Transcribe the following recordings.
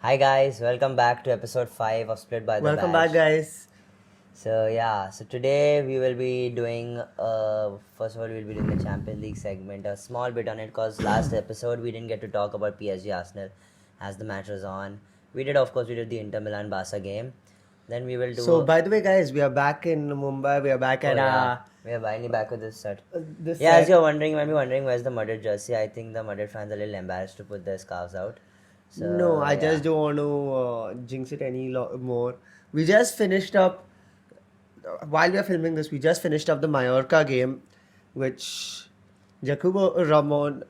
Hi guys, welcome back to episode 5 of Split by the Welcome Badge. back, guys. So today we will be doing, first of all, we'll be doing the Champions League segment, a small bit on it because last episode we didn't get to talk about PSG Arsenal as the match was on. We did the Inter Milan Barca game. Then we will do. So, by the way, guys, we are back in Mumbai. We are back at we are finally back with this set. this. As you're wondering, you might be wondering where's the Madrid jersey. I think the Madrid fans are a little embarrassed to put their scarves out. So, No, I just don't want to jinx it more. We just finished up. While we are filming this, we just finished up the Mallorca game, which Jacobo Ramon.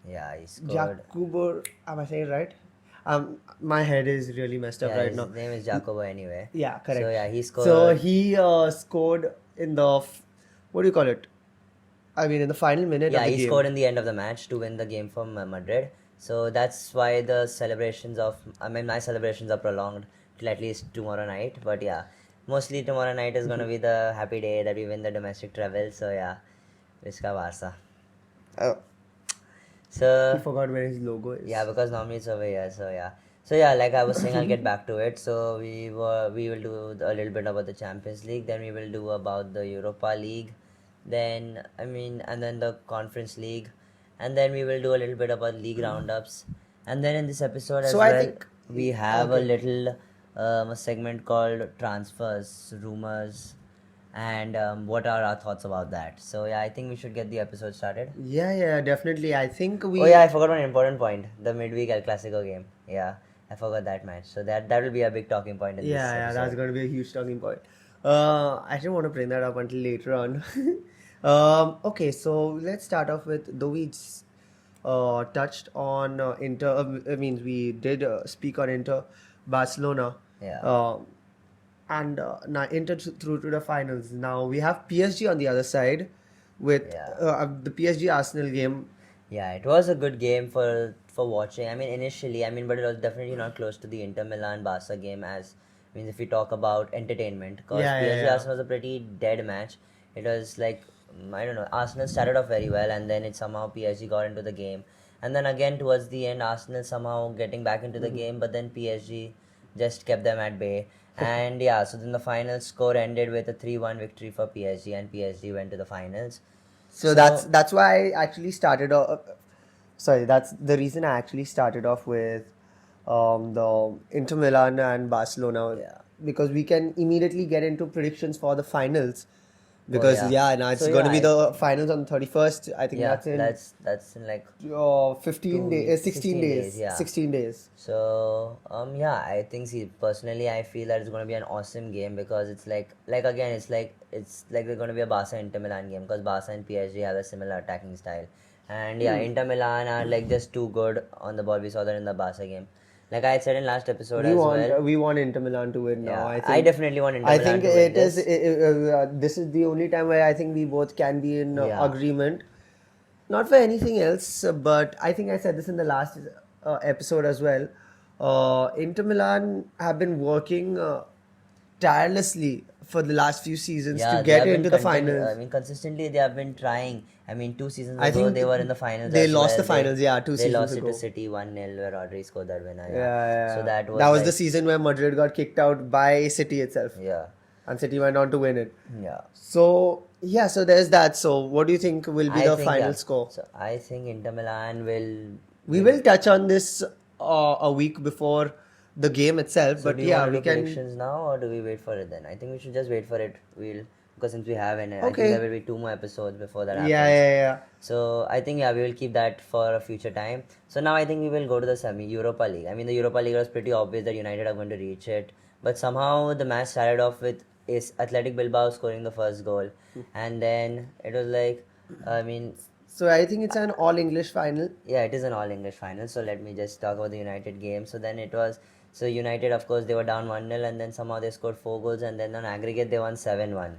Yeah, he scored. Jacobo, am I saying it right? My head is really messed up right now. His name is Jacobo anyway. Yeah, correct. So he scored. So he scored in the what do you call it? I mean, in the final minute. Yeah, of the he game. scored in the end of the match to win the game for Madrid. So that's why my celebrations are prolonged till at least tomorrow night. But yeah, mostly tomorrow night is going to be the happy day that we win the domestic treble. So yeah, Visca Barça. Oh. So He forgot where his logo is. yeah, because normally it's over here. So yeah, like I was saying, I'll get back to it. So we will do a little bit about the Champions League. Then we will do about the Europa League. And then the Conference League. And then we will do a little bit about league roundups. And then in this episode I think we have a little a segment called transfers, rumors, and what are our thoughts about that. So yeah, I think we should get the episode started. Yeah, definitely. I think we. Oh yeah, I forgot one important point: the midweek El Clasico game. Yeah, I forgot that match. So that will be a big talking point in this episode. Yeah, that's going to be a huge talking point. I didn't want to bring that up until later on. Okay, so let's start off with, though we touched on Inter. We did speak on Inter, Barcelona. Yeah. And now Inter through to the finals. Now we have PSG on the other side with the PSG Arsenal game. Yeah, it was a good game for watching. Initially, but it was definitely not close to the Inter Milan Barca game if we talk about entertainment. Because PSG Arsenal was a pretty dead match. It was like, I don't know, Arsenal started off very well and then somehow PSG got into the game. And then again towards the end, Arsenal somehow getting back into the game, but then PSG just kept them at bay. And so then the final score ended with a 3-1 victory for PSG and PSG went to the finals. So that's why I actually started off. Sorry, that's the reason I actually started off with the Inter Milan and Barcelona. Yeah. Because we can immediately get into predictions for the finals. Because now it's going to be the finals on the 31st. I think that's in like 15 days, 16 days. Yeah. 16 days. So I think personally I feel that it's going to be an awesome game because it's like again it's like they're going to be a Barca Inter Milan game because Barca and PSG have a similar attacking style. And Inter Milan are like just too good on the ball. We saw that in the Barca game. Like I said in last episode we want Inter Milan to win now. I definitely want Inter Milan to win. I think this is the only time where I think we both can be in agreement. Not for anything else, but I think I said this in the last episode as well. Inter Milan have been working tirelessly for the last few seasons to get into the finals. Consistently they have been trying. 2 seasons ago they were in the finals. They lost the finals, 2 seasons ago. They lost it to City 1-0 where Rodri scored that winner. So that was the season where Madrid got kicked out by City itself. Yeah. And City went on to win it. Yeah. So there's that. So what do you think will be the final score? So I think Inter Milan will. We will touch on this a week before the game itself. So but do you want to do predictions now or do we wait for it then? I think we should just wait for it. Because since we have I think there will be 2 more episodes before that happens. Yeah. So I think we will keep that for a future time. So now I think we will go to the Europa League. The Europa League was pretty obvious that United are going to reach it. But somehow the match started off with Athletic Bilbao scoring the first goal. And then it was like, So I think it's an all-English final. Yeah, it is an all-English final. So let me just talk about the United game. So then it was... So United, of course, they were down 1-0 and then somehow they scored 4 goals and then on aggregate they won 7-1.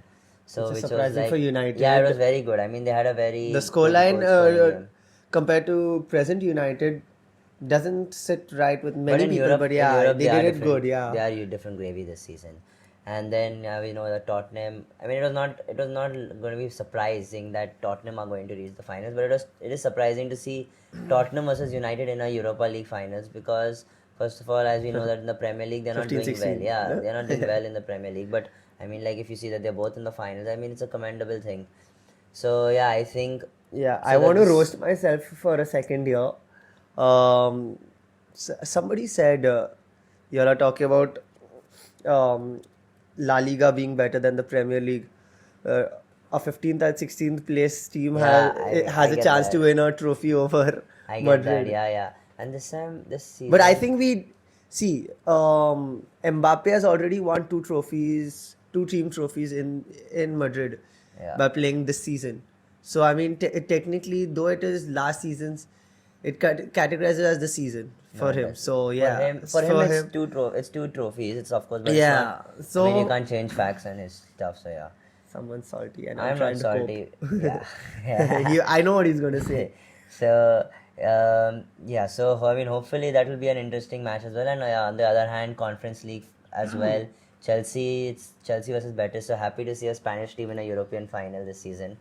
So which was surprising for United. Yeah, it was very good. They had a very... The scoreline compared to present United doesn't sit right with many people. Europe, but Europe, they did it good. Yeah, they are different gravy this season. And then we know that Tottenham. It was not going to be surprising that Tottenham are going to reach the finals, but it is surprising to see Tottenham versus United in a Europa League finals because First of all, as we know that in the Premier League, they're not 15, doing 16. well. Yeah, Yeah. they're not doing well in the Premier League. But I mean, like if you see that they're both in the finals, I mean, it's a commendable thing. So yeah, I think. Yeah, So I want to that's- roast myself for a second here. Somebody said you all are talking about La Liga being better than the Premier League. A 15th and 16th place team Yeah, has I a get chance that. to win a trophy over I get Madrid. that. Yeah. And this time, this season. But I think we see Mbappe has already won two trophies, two team trophies in Madrid Yeah. by playing this season. So I mean, technically, though it is last season's, it categorizes as the season for him. So yeah, For him, it's two trophies. It's of course, but Yeah, it's not, I mean, you so- can't change facts and his stuff. So yeah, Someone's salty, and I'm trying not to salty. cope. Yeah. I know what he's going to say. So yeah, so I mean, hopefully that will be an interesting match as well. And on the other hand, Conference League as well. It's Chelsea versus Betis. So happy to see a Spanish team in a European final this season.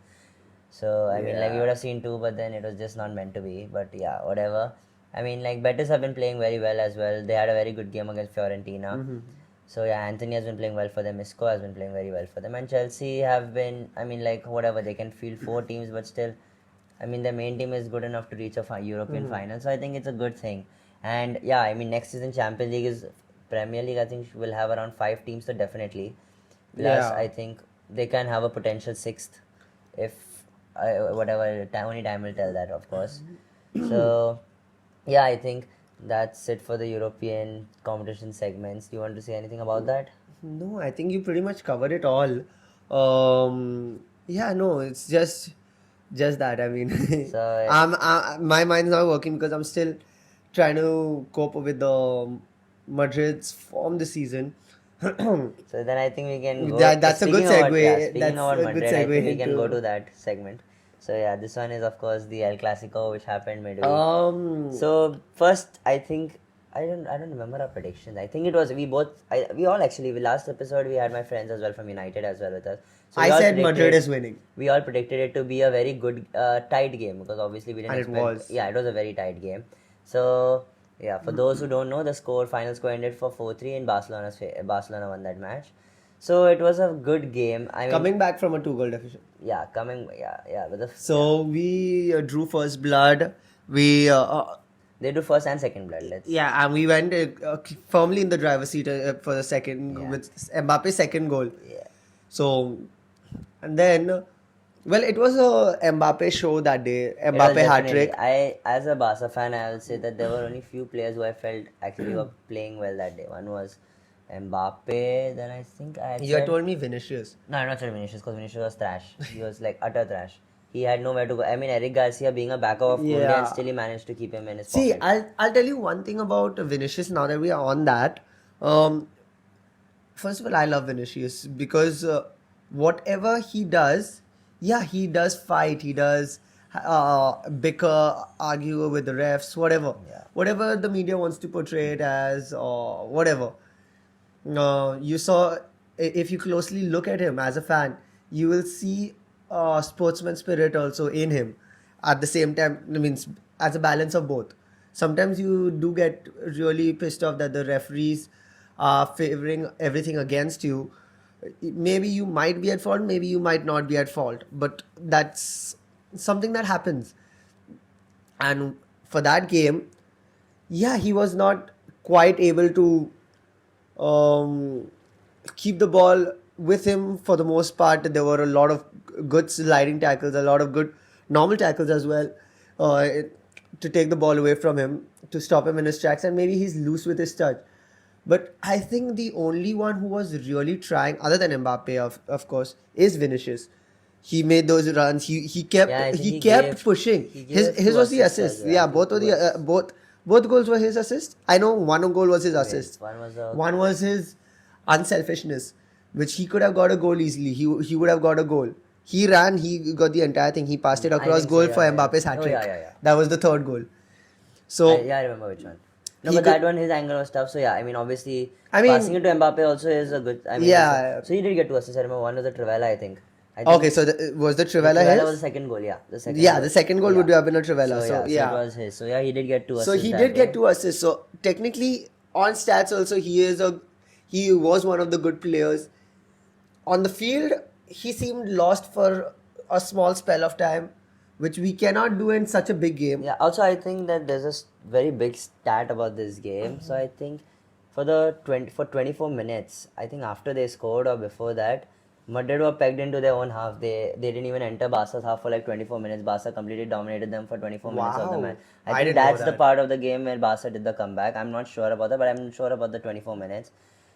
So I mean, like we Yeah. would have seen two, but then it was just not meant to be. But yeah, whatever. I mean, like Betis have been playing very well as well. They had a very good game against Fiorentina. So yeah, Anthony has been playing well for them. Isco has been playing very well for them, and Chelsea have been. I mean, like whatever, they can field four teams, but still, I mean, the main team is good enough to reach a European final. So I think it's a good thing. And yeah, I mean, next season Champions League is Premier League. I think will have around 5 teams, so definitely. Plus, Yeah. I think they can have a potential sixth, if whatever only time will tell that, of course. So yeah, I think that's it for the European competition segments. Do you want to say anything about that? No, I think you pretty much covered it all. Yeah, no, it's just that. I mean, So, my mind's not working because I'm still trying to cope with the Madrid's form this season. So then I think we can go. That's a good speaking about- segue. yeah, speaking That's about a good Madrid, I think we segue can go into- to that segment. So yeah, this one is of course the El Clasico, which happened midweek. Um, So first, I think I don't remember our predictions. I think it was we all actually. Last episode we had my friends as well from United as well with us. So we I all said Madrid predicted- is winning. We all predicted it to be a very good tight game because obviously we didn't And it expect. was. Yeah, it was a very tight game. So yeah, for those who don't know, the final score ended for 4-3 in Barcelona's favor. Barcelona won that match. So it was a good game. I mean, Coming back from a 2-goal deficit. yeah, with the So we drew first blood. We they do first and second blood. Yeah, and we went firmly in the driver's seat for the second with Mbappe's second goal. Yeah. So, and then, well, it was a Mbappe show that day. It was Mbappe hat definitely- trick. As a Barca fan, I will say that there were only few players who I felt actually were playing well that day. One was Mbappe. Then I think You had told me Vinicius. No, I'm not saying Vinicius because Vinicius was trash. He was like utter trash. He had nowhere to go. I mean, Eric Garcia being a backup of Koundé Yeah. and still he managed to keep him in his See, pocket. I'll tell you one thing about Vinicius now that we are on that. First of all, I love Vinicius because whatever he does, yeah, he does fight, he does bicker, argue with the refs, whatever. Yeah. Whatever the media wants to portray it as, or whatever. You saw, if you closely look at him as a fan, you will see sportsman spirit also in him. At the same time, I mean, as a balance of both. Sometimes you do get really pissed off that the referees are favoring everything against you. Maybe you might be at fault, maybe you might not be at fault, but that's something that happens. And for that game, yeah, he was not quite able to keep the ball with him for the most part. There were a lot of good sliding tackles, a lot of good normal tackles as well, to take the ball away from him, to stop him in his tracks, and maybe he's loose with his touch. But I think the only one who was really trying, other than Mbappe, of course, is Vinicius. He made those runs. He kept Yeah, I think he he kept gave- pushing. he gave His two was the assists as assist. well. Yeah, both were the both goals were his assist. I know one goal was his assist. One was His unselfishness, which he could have got a goal easily. He would have got a goal. He ran. He got the entire thing. He passed it across think so, goal yeah, for yeah. Mbappe's hat Oh, trick. yeah. That was the third goal. So I remember which one. No, He but could- that one, his angle was tough. So yeah, I mean, obviously, I mean- passing it to Mbappe also is a good. I mean, Yeah. So he did get two assists. I remember one was a Trivela, I think Okay, so was the Trivela his? Trivela was the second goal, yeah. The second goal would have been a Trivela. So it was his. So yeah, he did get 2 assists. So he did get 2 assists. So technically, on stats also, he was one of the good players. On the field, he seemed lost for a small spell of time, which we cannot do in such a big game. Yeah. Also, I think that there's a very big stat about this game. So I think for 24 minutes, I think after they scored or before that, Madrid were pegged into their own half. They didn't even enter Barca's half for like 24 minutes. Barca completely dominated them for 24 minutes of the match. I think that's the part of the game where Barca did the comeback. I'm not sure about that, but I'm sure about the 24 minutes.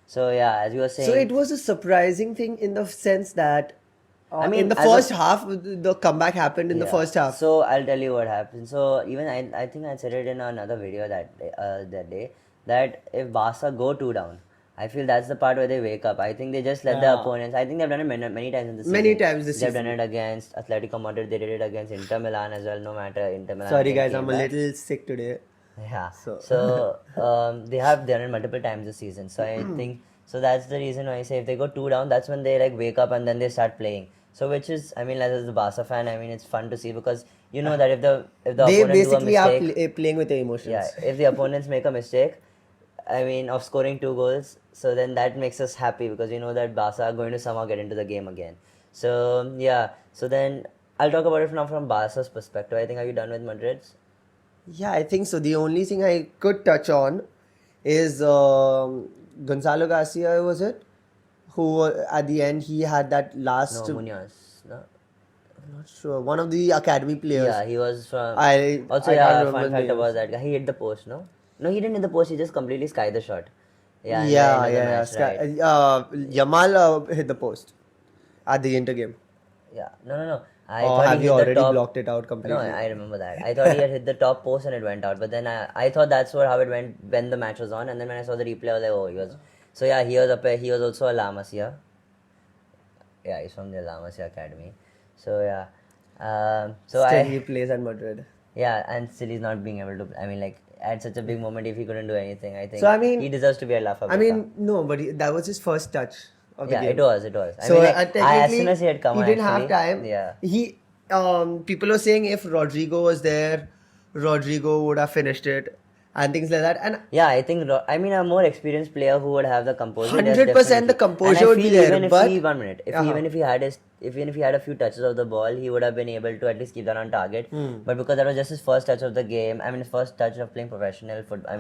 So yeah, as you were saying. So it was a surprising thing in the sense that in the first half, the comeback happened in the first half. So I'll tell you what happened. So even I think I said it in another video that day that if Barca go 2 down, I feel that's the part where they wake up. I think they just let the opponents. I think they've done it many times in the season. Many times this season. They've done it against Atletico Madrid. They did it against Inter Milan as well. No matter Inter Milan. Sorry guys, I'm a little sick today. Yeah. So they have done it multiple times this season. So I think that's the reason why I say if they go 2 down, that's when they like wake up and then they start playing. So which is, I mean, as a Barca fan, I mean, it's fun to see because you know that if the they opponents basically do a mistake, are playing with their emotions. Yeah, if the opponents make a mistake, I mean, of scoring 2 goals, so then that makes us happy because you know that Barca are going to somehow get into the game again. So yeah, so then I'll talk about it now from Barca's perspective. I think, are you done with Madrid's? Yeah, I think so. The only thing I could touch on is Gonzalo Garcia, was it? Who at the end he had that last. No, Munoz. No. I'm not sure. One of the academy players. Yeah, he was from. I fun fact about that guy. He hit the post, no? No, he didn't hit the post. He just completely skied the shot. Yeah. Yamal hit the post at the Inter game. Yeah. No. I thought have you already blocked it out completely? No, I remember that. I thought he had hit the top post and it went out. But then I thought that's how it went when the match was on. And then when I saw the replay, I was like, oh, he was. So yeah, he was also a La Masia. Yeah, he's from the La Masia Academy. So yeah. Still he plays at Madrid. Yeah, and still he's not being able to. I mean, like at such a big moment, if he couldn't do anything, I think. So I mean, he deserves to be a La Fabrica. I mean, no, but that was his first touch of the game. It was. So I mean, as soon as he had come, he didn't have time. Yeah. People were saying if Rodrigo was there, Rodrigo would have finished it. And things like that. And yeah, I think a more experienced player who would have the composure. 100% the composure would be there. Even if he had a few touches of the ball, he would have been able to at least keep that on target. But because that was just his first touch of the game, his first touch of playing professional football.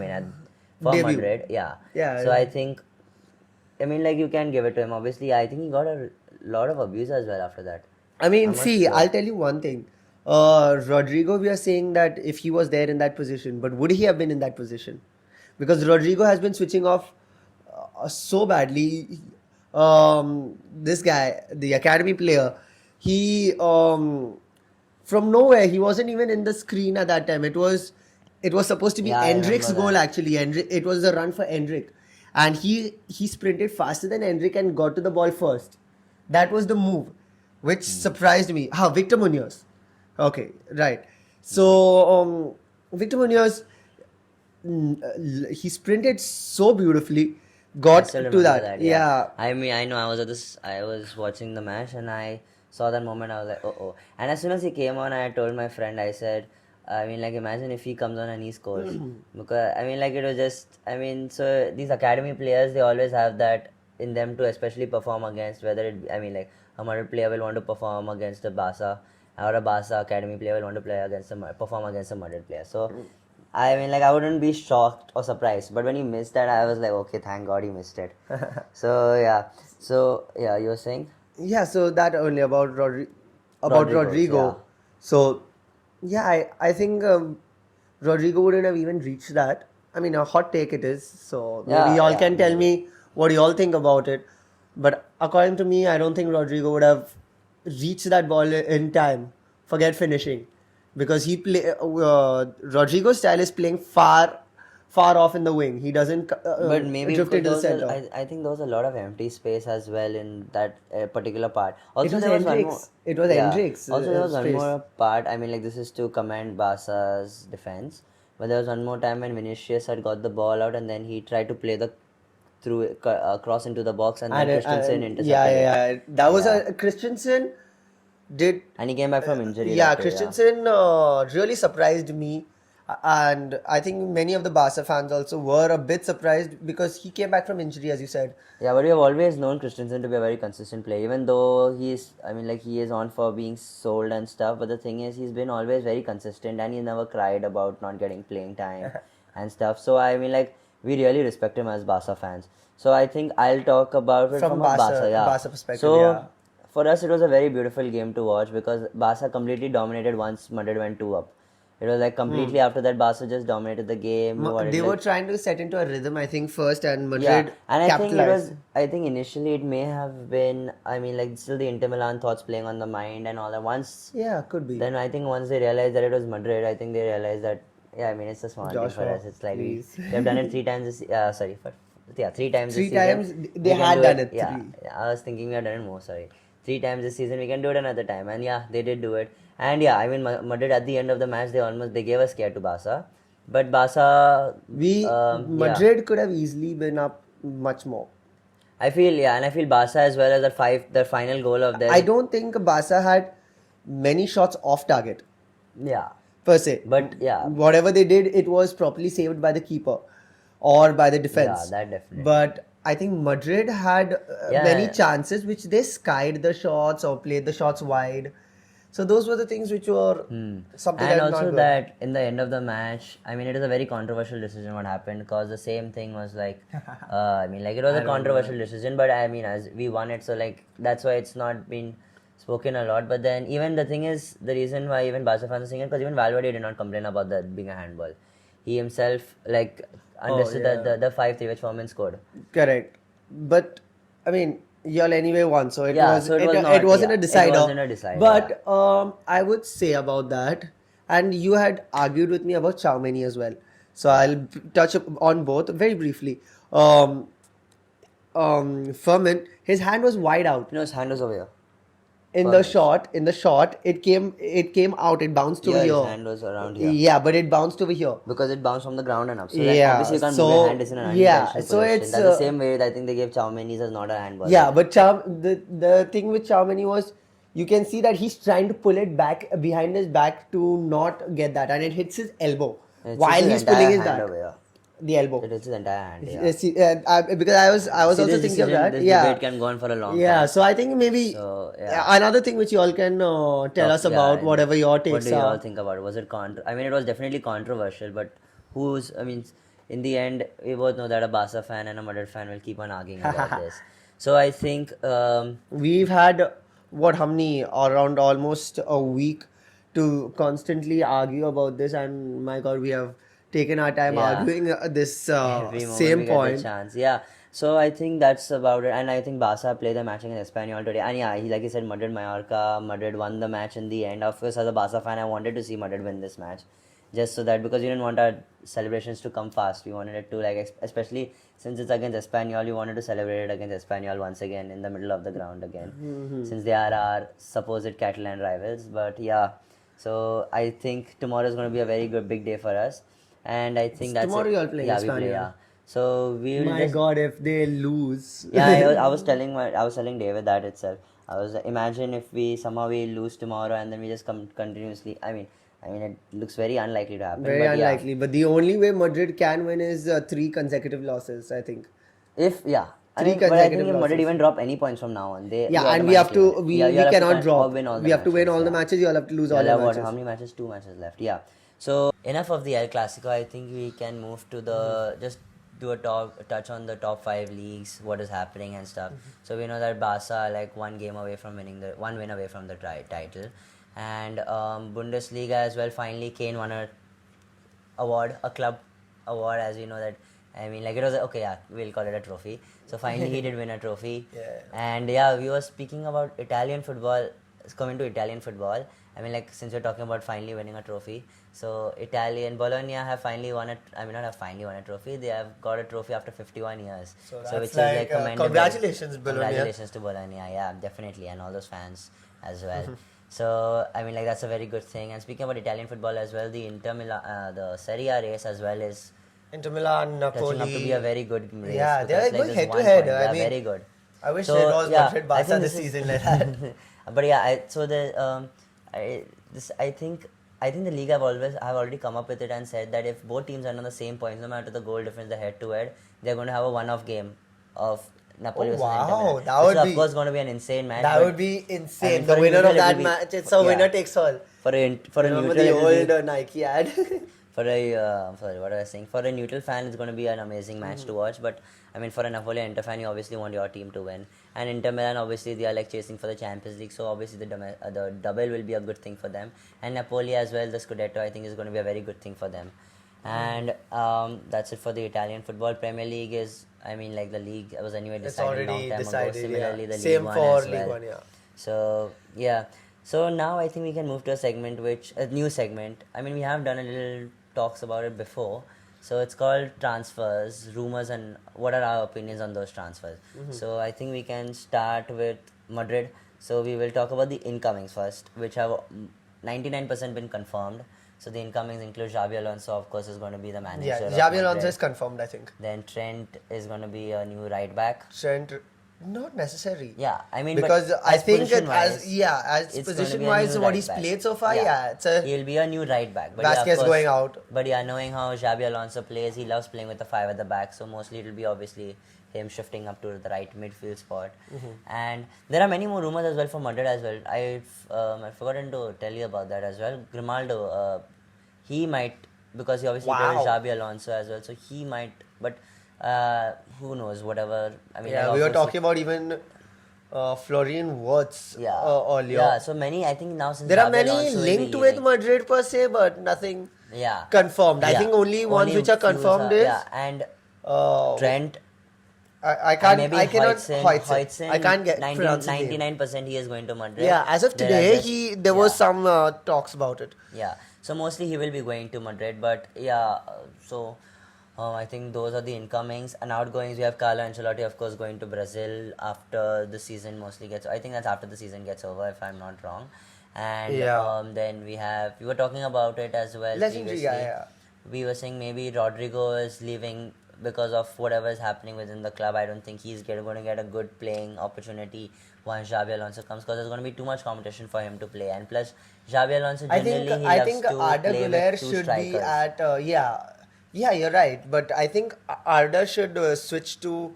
For Madrid, yeah. So I think, you can give it to him. Obviously, I think he got a lot of abuse as well after that. I'll tell you one thing. Rodrigo, we are saying that if he was there in that position, but would he have been in that position? Because Rodrigo has been switching off so badly. This guy, the academy player, he from nowhere, he wasn't even in the screen at that time. It was supposed to be Endrick's goal actually. It was the run for Endrick, and he sprinted faster than Endrick and got to the ball first. That was the move, which surprised me. Victor Munoz. Okay, right. So, Victor Munoz, he sprinted so beautifully, got to that. Yeah. I know. I was watching the match and I saw that moment. I was like, oh. And as soon as he came on, I told my friend, I said, imagine if he comes on and he scores. Because, it was just, so these academy players, they always have that in them to especially perform against, whether it, a Madrid player will want to perform against a Barca, or a Barca academy player will want to perform against a Madrid player. So, I wouldn't be shocked or surprised. But when he missed that, I was like, okay, thank God he missed it. So, yeah, you were saying? Yeah, so that only about Rodrigo. Yeah. So, yeah, I think Rodrigo wouldn't have even reached that. A hot take it is. So, maybe y'all can tell me what y'all think about it. But according to me, I don't think Rodrigo would have reach that ball in time. Forget finishing, because Rodrigo's style is playing far off in the wing. He doesn't but maybe drift into the center. I think there was a lot of empty space as well in that particular part. Also, it was Endrick's. Also, there was one more part. This is to commend Barca's defense. But there was one more time when Vinicius had got the ball out and then he tried to play cross into the box and then Christensen intercepted. Yeah. That was a Christensen. did. And he came back from injury. Yeah, that day, Christensen really surprised me. And I think many of the Barca fans also were a bit surprised because he came back from injury, as you said. Yeah, but we have always known Christensen to be a very consistent player, even though he is on for being sold and stuff. But the thing is, he's been always very consistent and he never cried about not getting playing time and stuff. So, we really respect him as Barca fans. So, I think I'll talk about it from a Barca perspective. So, for us, it was a very beautiful game to watch because Barca completely dominated once Madrid went 2 up. It was like completely after that, Barca just dominated the game. They were trying to set into a rhythm, I think, first, and Madrid and capitalized. I think initially it may have been, still the Inter Milan thoughts playing on the mind and all that. Could be. Then I think once they realized that it was Madrid, I think they realized that, it's a small thing for us. It's like we have done it 3 times three times this season. They had done it. Yeah, I was thinking we had done it more, 3 times this season, we can do it another time. And they did do it. And Madrid at the end of the match, they gave a scare to Barca. But Barca... Madrid could have easily been up much more. I feel Barca as well as the final goal of theirs. I don't think Barca had many shots off target. Yeah. Per se. But whatever they did, it was properly saved by the keeper or by the defense. Yeah, that definitely. But I think Madrid had many chances which they skied the shots or played the shots wide. So those were the things which were something. And also that in the end of the match, it is a very controversial decision what happened because the same thing was like, it was a controversial decision, but as we won it, so that's why it's not been spoken a lot. But then even the thing is, the reason why even Barca fans are saying it because even Valverde did not complain about that being a handball. He himself understood that the 5-3 which Foreman scored. Correct, but y'all anyway won, so it wasn't a decider. But I would say about that, and you had argued with me about Choumeny as well. So I'll touch on both very briefly. Furman, his hand was wide out. No, his hand was over here. In the shot, it came out. It bounced over here. His hand was around here. Yeah, but it bounced over here because it bounced from the ground and up. So obviously you can't move your hand. It's in an so it's that's the same way that I think they gave Choumeny as not a handball. Yeah, but the thing with Choumeny was you can see that he's trying to pull it back behind his back to not get that, and it hits his elbow while he's pulling his back. The elbow. It hits his entire hand. Because I was also thinking of that. This debate can go on for a long time. Yeah, so I think maybe another thing which you all can tell us about, whatever your takes are. What do you all think about it? Was it it was definitely controversial, but in the end, we both know that a Barca fan and a Madrid fan will keep on arguing about this. So I think we've had around almost a week to constantly argue about this, and my God, we have taken our time arguing this same point. So I think that's about it, and I think Barca played the match against Espanyol today, and like you said, Madrid won the match in the end. Of course, as a Barca fan, I wanted to see Madrid win this match, just so that because we didn't want our celebrations to come fast, we wanted it to especially since it's against Espanyol, we wanted to celebrate it against Espanyol once again in the middle of the ground again, since they are our supposed Catalan rivals. But so I think tomorrow is going to be a very good big day for us. And I think that's tomorrow you're playing Espanyol. So we will God, if they lose. I was telling David that itself. Imagine if we somehow lose tomorrow and then we just come continuously. It looks very unlikely to happen. Very unlikely. But the only way Madrid can win is 3 consecutive losses, I think. Three consecutive but I think if Madrid even drop any points from now on, and we have to. We cannot drop. We have to win all the matches. You all have to lose all the matches. How many matches? 2 matches left. Yeah. So enough of the El Clásico. I think we can move to the just do a touch on the top 5 leagues, what is happening and stuff. So we know that Barca are one win away from the title, and Bundesliga as well. Finally, Kane won a club award, as we know that. It was we'll call it a trophy. So finally, he did win a trophy. And we were speaking about Italian football. Coming to Italian football, since we're talking about finally winning a trophy, so Bologna have finally won a trophy. They have got a trophy after 51 years. So which is commendable. Congratulations, Bologna. Congratulations to Bologna, definitely, and all those fans as well. So that's a very good thing. And speaking about Italian football as well, the Inter Milan, the Serie A race as well is Inter Milan, Napoli. Touching up to be a very good race. Yeah, they're going head to head. Very good. I wish it was Madrid Barça this season like that. But yeah, I think the league have already come up with it and said that if both teams are on the same points, no matter the goal difference, the head-to-head, they're going to have a one-off game of Napoli versus Inter Milan. That would be, of course, going to be an insane match. That would be insane. I mean, the winner of that match, it's a winner takes all. For a neutral, the old Nike ad. For a neutral fan, it's going to be an amazing match to watch. But I mean, for a Napoli Inter fan, you obviously want your team to win. And Inter Milan, obviously, they are like chasing for the Champions League, so obviously the double will be a good thing for them. And Napoli as well, the Scudetto, I think is going to be a very good thing for them. And that's it for the Italian football. Premier League is, I mean, like the league was anyway decided a long time ago. Similarly, the Same League for One as League well. One, yeah. So yeah. So now I think we can move to a new segment. I mean, we have done a little talks about it before. So it's called transfers, rumors, and what are our opinions on those transfers. So I think we can start with Madrid. So we will talk about the incomings first, which have 99% been confirmed. So the incomings include Xabi Alonso, of course, is going to be the manager. Yeah, Xabi Alonso is confirmed, I think. Then Trent is going to be a new right back. Trent, not necessary. Yeah, I mean, because I think as it's position-wise, what he's played so far, he'll be a new right back. But Vasquez going out. But yeah, knowing how Xabi Alonso plays, he loves playing with the 5 at the back. So mostly it'll be obviously him shifting up to the right midfield spot. And there are many more rumors as well for Madrid as well. I've forgotten to tell you about that as well. Grimaldo, he might, because he obviously played with Xabi Alonso as well, so he might, but who knows, whatever. I mean, we were talking about even Florian Wirtz earlier. Yeah, so many, I think now since there Xabi are many Alonso linked with Madrid per se, but nothing confirmed. I think only ones which are confirmed is and Trent. I cannot Hoytson. I can't get 99% he is going to Madrid. Yeah, as of today, there was some talks about it. Yeah, so mostly he will be going to Madrid, but I think those are the incomings. And outgoings, we have Carlo Ancelotti, of course, going to Brazil after the season mostly gets. I think that's after the season gets over, if I'm not wrong. And then we were talking about it as well previously. We were saying maybe Rodrigo is leaving because of whatever is happening within the club. I don't think he's going to get a good playing opportunity once Xabi Alonso comes, because there's going to be too much competition for him to play. And plus, Xabi Alonso generally I think Arda Güler should be at you're right, but I think Arda should switch to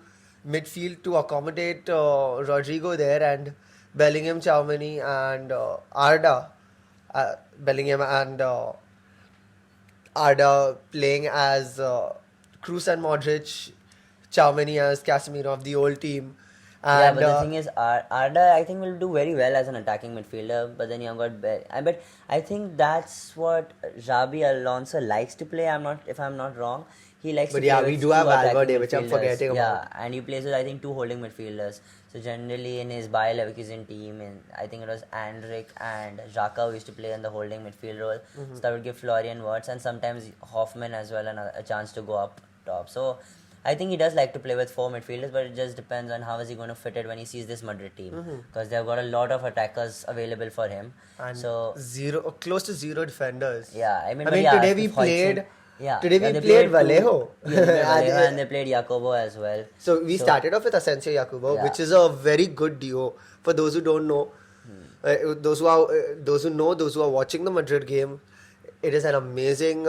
midfield to accommodate Rodrigo there, and Bellingham, Tchouaméni and Arda Bellingham and Arda playing as Kroos and Modric, Tchouaméni as Casemiro of the old team. And but the thing is, Arda, I think, will do very well as an attacking midfielder. But then you've got but I think that's what Xabi Alonso likes to play. If I'm not wrong, he likes to play with we do have Valverde, which I'm forgetting about. Yeah, and he plays with, I think, 2 holding midfielders. So generally in his Bayer Leverkusen team, I think it was Andrik and Xhaka who used to play in the holding midfield role. So that would give Florian Wirtz and sometimes Hoffman as well a chance to go up top. So I think he does like to play with 4 midfielders, but it just depends on how is he going to fit it when he sees this Madrid team, because they've got a lot of attackers available for him. And so close to 0 defenders. Yeah, I mean today we played. Today we played Vallejo. And they played Jacobo as well. So we started off with Asensio Jacobo, which is a very good duo. For those who don't know, those who are watching the Madrid game, it is an amazing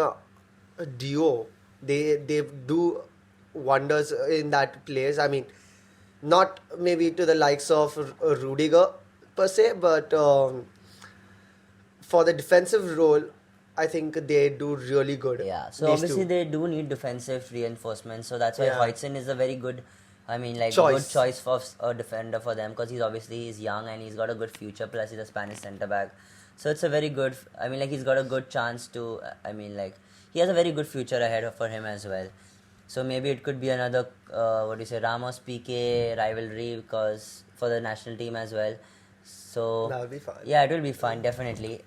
duo. They do wonders in that place. I mean, not maybe to the likes of Rudiger per se, but for the defensive role, I think they do really good. Yeah, so obviously they do need defensive reinforcements. So that's why Hoytson is a very good, good choice for a defender for them, because he's young and he's got a good future. Plus he's a Spanish centre back, so it's a very good. He's got a good chance to. He has a very good future ahead for him as well. So maybe it could be another Ramos Piqué rivalry, because for the national team as well. So that will be fun. Yeah, it will be fun, definitely.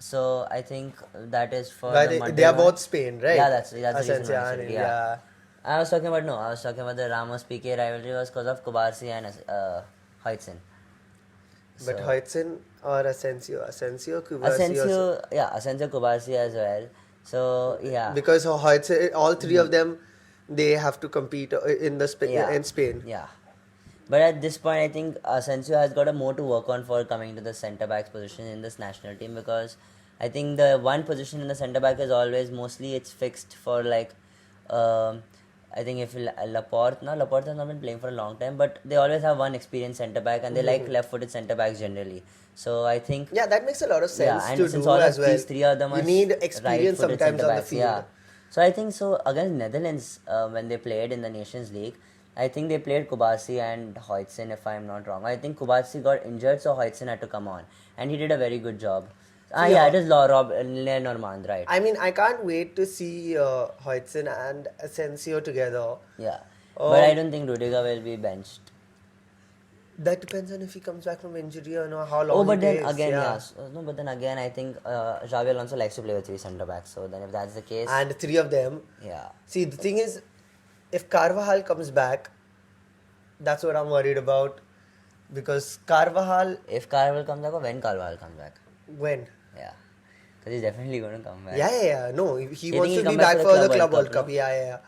So I think that is for they are both Spain, right? Yeah, that's the reason. I was talking about the Ramos Piqué rivalry was because of Kubarsi and Hoytson. But Hoytson or Asensio Kubarsi as well. So yeah, because Hoytson, all 3 of them, they have to compete in Spain. Yeah, But at this point, I think Asensio has got a more to work on for coming to the centre back's position in this national team, because I think the one position in the centre back is always mostly it's fixed for like. I think if Laporte has not been playing for a long time, but they always have one experienced centre back, and they like left-footed centre backs generally. So I think that makes a lot of sense and to since do all as of well. these three of them You are need experience right-footed sometimes on the centre-backs, field. yeah. So I think so against Netherlands when they played in the Nations League, I think they played Kubasi and Huijsen, if I'm not wrong. I think Kubasi got injured, so Huijsen had to come on, and he did a very good job. It is Lenormand, right? I mean, I can't wait to see Huijsen and Asensio together. Yeah, but I don't think Rudiger will be benched. That depends on if he comes back from injury or not, how long. Oh, but then takes, again, no, but then again, I think Xavi Alonso likes to play with three centre backs. So then, if that's the case, and three of them. Yeah. See, the thing is, if Carvajal comes back, that's what I'm worried about, because Carvajal. If Carvajal comes back, or when Carvajal comes back? When? Yeah, because he's definitely going to come back. Yeah. No, he You wants think to he'll be come back back for for the the Club World Cup, Cup. no? Yeah.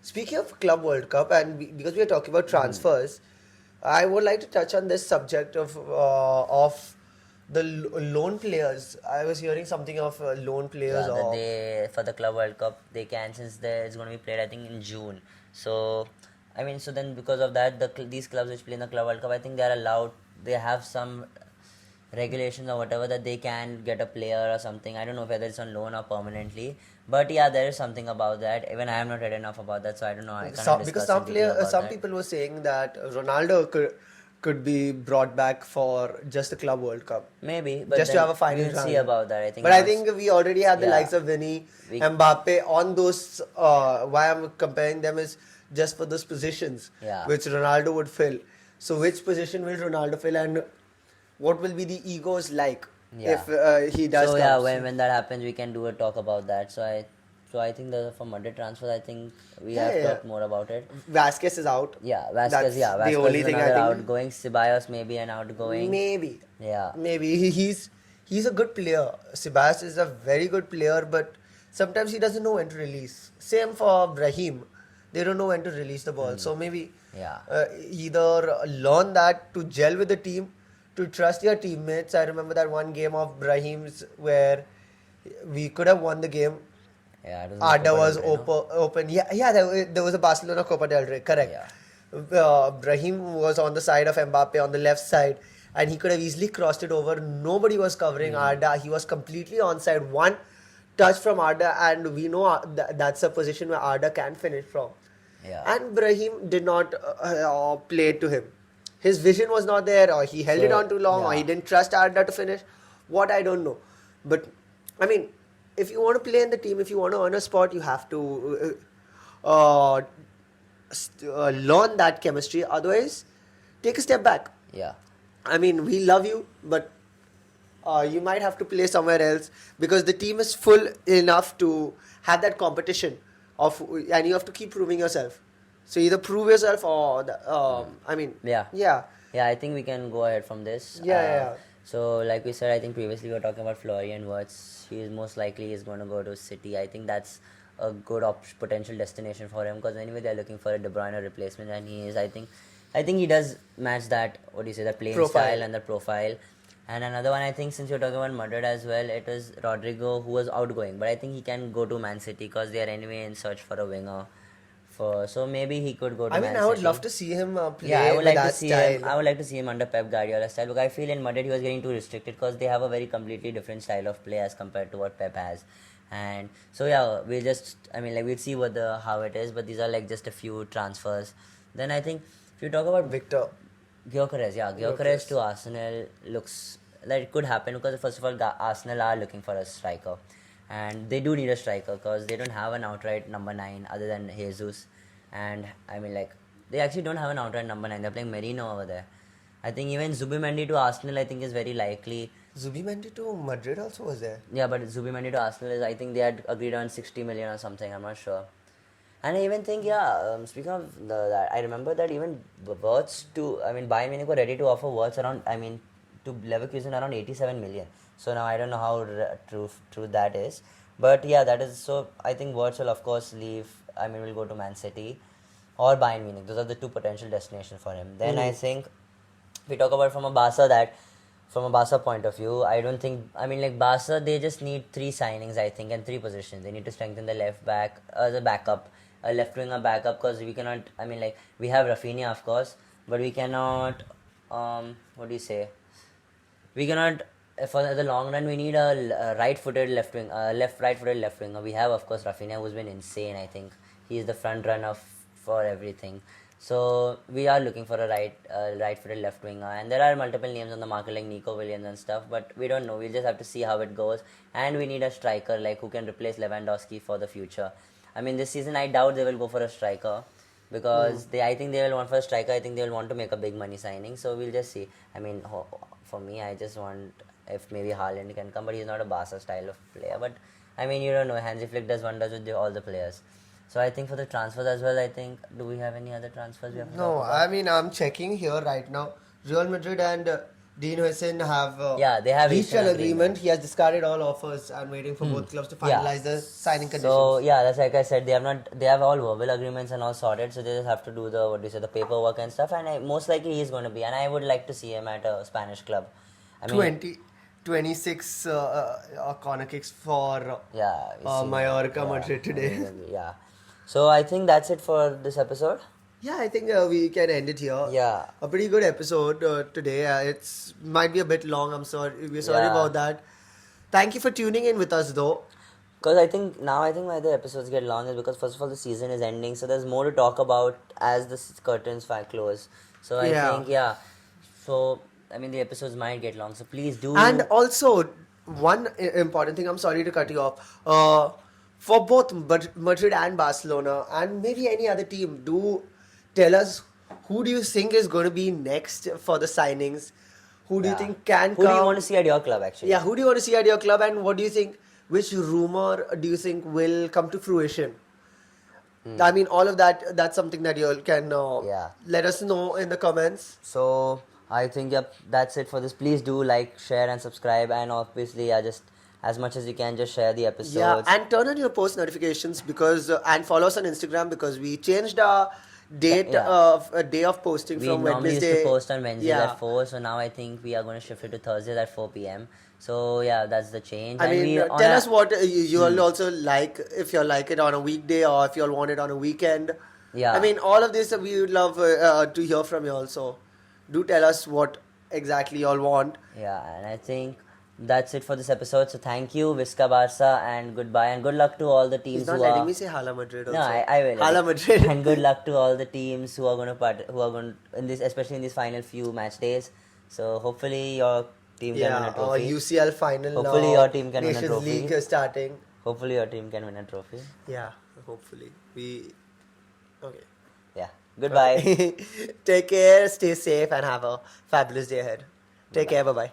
Speaking of Club World Cup, and because we are talking about transfers, I would like to touch on this subject of the loan players. I was hearing something of loan players. Yeah, that they for the Club World Cup they can, since it's going to be played I think in June. So I mean, so then because of that, these clubs which play in the Club World Cup, I think they are allowed. They have some regulations or whatever that they can get a player or something. I don't know whether it's on loan or permanently, but yeah, there is something about that. Even I have not read enough about that, so I don't know. I can't Because discuss some people were saying that Ronaldo could be brought back for just the Club World Cup. Maybe, but just to have a final we'll round. see about that. I think. But I think we already have the Yeah. likes of Vinny, Mbappe on those. Why I'm comparing them is just for those positions which Ronaldo would fill. So which position will Ronaldo fill, and what will be the egos like if he does? So yeah, when that happens, we can do a talk about that. So I think that for Madrid transfers, I think we have talked more about it. Vasquez is out. Yeah, Vasquez. Vasquez the only is thing another I think. outgoing. Ceballos maybe an outgoing. Maybe. Yeah. Maybe he's a good player. Ceballos is a very good player, but sometimes he doesn't know when to release. Same for Brahim. They don't know when to release the ball. So maybe either learn that to gel with the team, to trust your teammates. I remember that one game of Brahim's where we could have won the game. Yeah, Arda was open. Yeah. There was a Barcelona Copa del Rey. Correct. Yeah. Brahim was on the side of Mbappe on the left side, and he could have easily crossed it over. Nobody was covering Arda. He was completely onside. One touch from Arda, and we know that's a position where Arda can finish from. Yeah. And Brahim did not play to him. His vision was not there, or he held it on too long, or he didn't trust Arda to finish. What, I don't know. But, I mean, if you want to play in the team, if you want to earn a spot, you have to learn that chemistry. Otherwise, take a step back. Yeah. I mean, we love you, but you might have to play somewhere else, because the team is full enough to have that competition and you have to keep proving yourself. So either prove yourself or Yeah, I think we can go ahead from this. So like we said, I think previously we were talking about Florian Wirtz. He is most likely going to go to City. I think that's a good potential destination for him, because anyway they're looking for a De Bruyne replacement, and he is. I think he does match that. What do you say? That playing style and the profile. And another one, I think, since you're talking about Madrid as well, it was Rodrigo, who was outgoing, but I think he can go to Man City because they are anyway in search for a winger. So maybe he could go to Man City. I would love to see him play. Yeah, I would like to see him. I would like to see him under Pep Guardiola style, because I feel in Madrid he was getting too restricted, because they have a very completely different style of play as compared to what Pep has. And so we'll see how it is, but these are like just a few transfers. Then I think if you talk about Victor Gyökeres to Arsenal looks like it could happen, because first of all Arsenal are looking for a striker, and they do need a striker because they don't have an outright number 9 other than Jesus. And I mean, like, they actually don't have an outright number 9. They're playing Merino over there. I think even Zubimendi to Arsenal, I think, is very likely. Zubimendi to Madrid also was there. Yeah, but Zubimendi to Arsenal is, I think they had agreed on 60 million or something. I'm not sure. And I even think, speaking of that, I remember that even Bayern Munich were ready to offer Wirtz to Leverkusen around 87 million. So now I don't know how true that is. But yeah, that is so. I think Wirtz will of course leave. Will go to Man City. or Bayern Munich. Those are the two potential destinations for him. Then I think we talk about from a Barca point of view, I don't think, I mean, like Barca, they just need 3 signings, I think, and 3 positions. They need to strengthen the left back, the backup, a left winger backup, because we cannot, I mean, like, we have Rafinha, of course, but we cannot, what do you say? We cannot, for the long run, we need a right-footed left wing, right-footed left winger. We have, of course, Rafinha, who's been insane, I think. He is the front runner for everything. So we are looking for a right-footed left winger, and there are multiple names on the market like Nico Williams and stuff, but we don't know. We'll just have to see how it goes, and we need a striker like who can replace Lewandowski for the future. I mean, this season I doubt they will go for a striker because I think they will want for a striker. I think they will want to make a big money signing. So we'll just see. I mean, for me, I just want if maybe Haaland can come, but he's not a Barca style of player. But I mean, you don't know. Hansi Flick does wonders with all the players. So I think for the transfers as well, I think, do we have any other transfers we have to talk about? I mean, I'm checking here right now. Real Madrid and Dean Huijsen have they have reached an agreement. He has discarded all offers and waiting for both clubs to finalize the signing conditions. So that's like I said, they have all verbal agreements and all sorted, so they just have to do the paperwork and stuff, and most likely he's going to be, and I would like to see him at a Spanish club. I mean, 26 corner kicks for Mallorca Madrid today. Yeah. So I think that's it for this episode. Yeah, I think we can end it here. Yeah. A pretty good episode today. It's might be a bit long. I'm sorry. We're sorry about that. Thank you for tuning in with us though. Because I think why the episodes get long is because first of all the season is ending, so there's more to talk about as the curtains close. So I think so I mean the episodes might get long. So please do. And also one important thing. I'm sorry to cut you off. For both Madrid and Barcelona and maybe any other team, do tell us who do you think is going to be next for the signings? Who do you think can come? Who do you want to see at your club actually? Yeah, who do you want to see at your club, and what do you think, which rumor do you think will come to fruition? I mean, all of that's something that you all can let us know in the comments. So I think that's it for this. Please do like, share and subscribe, and obviously just as much as you can, just share the episodes. Yeah, and turn on your post notifications because and follow us on Instagram because we changed our day of posting from Wednesday. We normally used to post on Wednesdays at 4, so now I think we are going to shift it to Thursdays at 4 p.m. So that's the change. I mean, tell us what you all also like, if you like it on a weekday or if you all want it on a weekend. Yeah. I mean, all of this we would love to hear from you also. Do tell us what exactly you all want. Yeah, and I think that's it for this episode. So thank you, Visca Barça, and goodbye, and good luck to all the teams. He's not letting me say Hala Madrid. Also. No, I will. Hala Madrid. And good luck to all the teams who are going to in this, especially in these final few match days. So hopefully your team can win a trophy. UCL final. Hopefully your team can win a trophy. Nations League starting. Hopefully your team can win a trophy. Yeah, hopefully Okay. Yeah. Goodbye. Okay. Take care. Stay safe and have a fabulous day ahead. Take care. Bye bye.